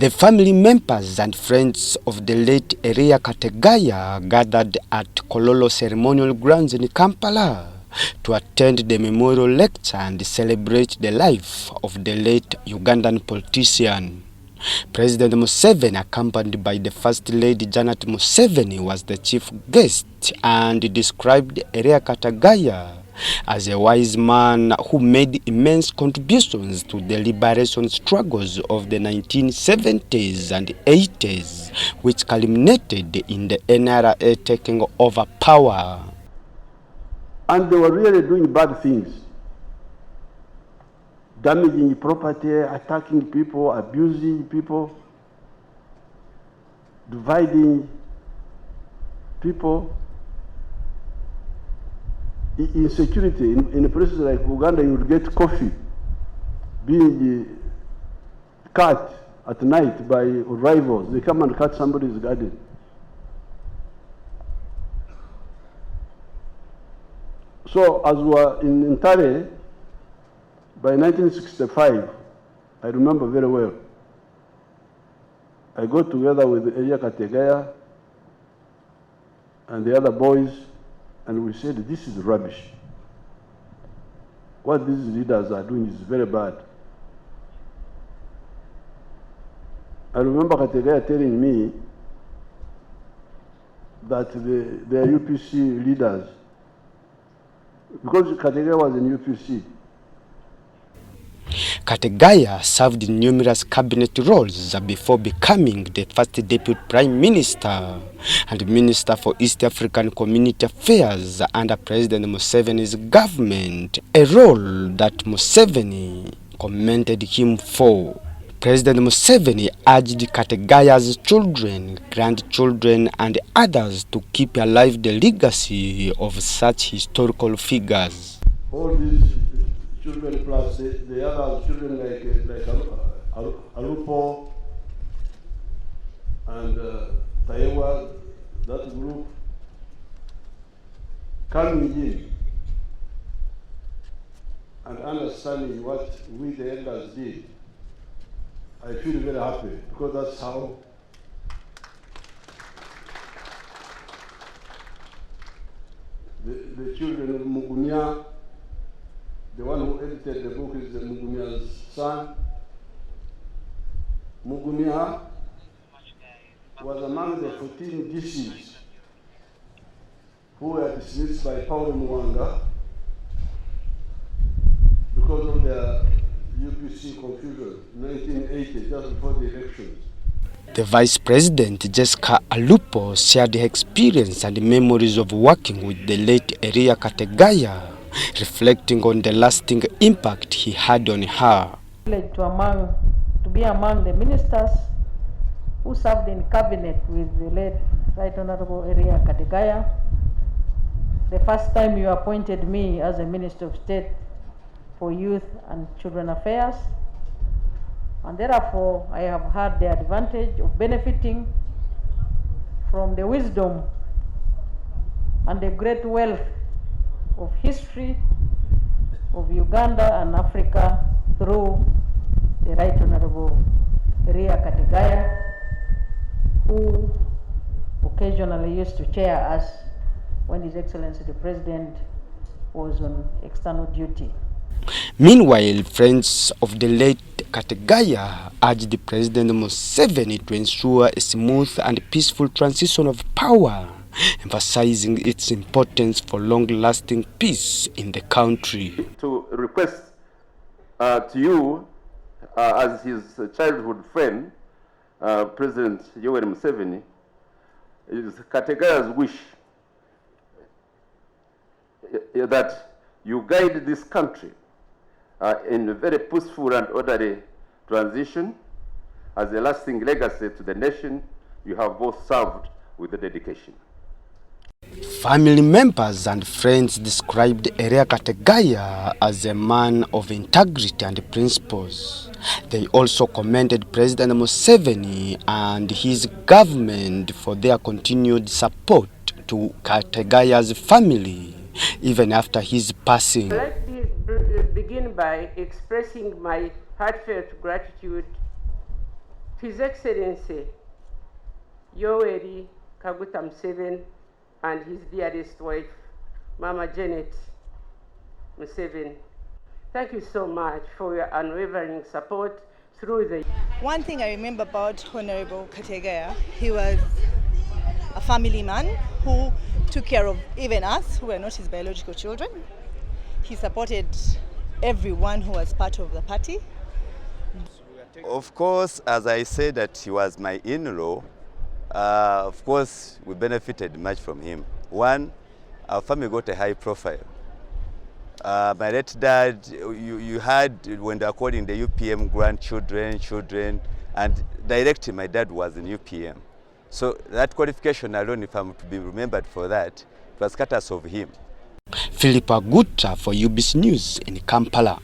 The family members and friends of the late Eriya Kategaya gathered at Kololo ceremonial grounds in Kampala to attend the memorial lecture and celebrate the life of the late Ugandan politician. President Museveni, accompanied by the First Lady Janet Museveni, was the chief guest and described Eriya Kategaya as a wise man who made immense contributions to the liberation struggles of the 1970s and 80s, which culminated in the NRA taking over power. And they were really doing bad things. Damaging property, attacking people, abusing people, dividing people. Insecurity. In places like Uganda, you would get coffee being cut at night by rivals. They come and cut somebody's garden. So as we were in Ntare, by 1965, I remember very well, I got together with Eriya Kategaya and the other boys, and we said, this is rubbish. What these leaders are doing is very bad. I remember Kategaya telling me that the UPC leaders, because Kategaya was in UPC. Kategaya served in numerous cabinet roles before becoming the first deputy prime minister and minister for East African Community Affairs under President Museveni's government, a role that Museveni commended him for. President Museveni urged Kategaya's children, grandchildren, and others to keep alive the legacy of such historical figures. All these children plus the other children like Alupo and Tayewa, that group, coming in and understanding what we the elders did, I feel very happy because that's how the children of Mugunya, the one who edited the book is Mugunya's son. Mugunya was among the 14 DCs who were dismissed by Paul Mwanga because of their UPC confusion in 1980, just before the elections. The Vice President, Jessica Alupo, shared her experience and memories of working with the late Eriya Kategaya, reflecting on the lasting impact he had on her. To be among the ministers who served in cabinet with the late Right Honorable Eriya Kategaya. The first time you appointed me as a Minister of State for Youth and Children Affairs, and therefore I have had the advantage of benefiting from the wisdom and the great wealth of history of Uganda and Africa through the Right Honorable Eriya Kategaya, who occasionally used to chair us when His Excellency the President was on external duty. Meanwhile, friends of the late Kategaya urged President Museveni to ensure a smooth and peaceful transition of power, emphasizing its importance for long-lasting peace in the country. To request to you, as his childhood friend, President Yoweri Museveni, is Kategaya's wish that you guide this country in a very peaceful and orderly transition as a lasting legacy to the nation you have both served with dedication. Family members and friends described Eriya Kategaya as a man of integrity and principles. They also commended President Museveni and his government for their continued support to Kategaya's family, even after his passing. I'd like to begin by expressing my heartfelt gratitude His Excellency Yoweri Kaguta Museveni and his dearest wife, Mama Janet Museveni. Thank you so much for your unwavering support through the... One thing I remember about Honorable Kategaya, he was a family man who took care of even us who were not his biological children. He supported everyone who was part of the party. Of course, as I said that he was my in-law, of course we benefited much from him. One, our family got a high profile. My late dad, you had when they were calling the UPM grandchildren, children, and directly my dad was in UPM. So that qualification alone, if I'm to be remembered for that, it was courtesy of him. Philip Aguta for UBC News in Kampala.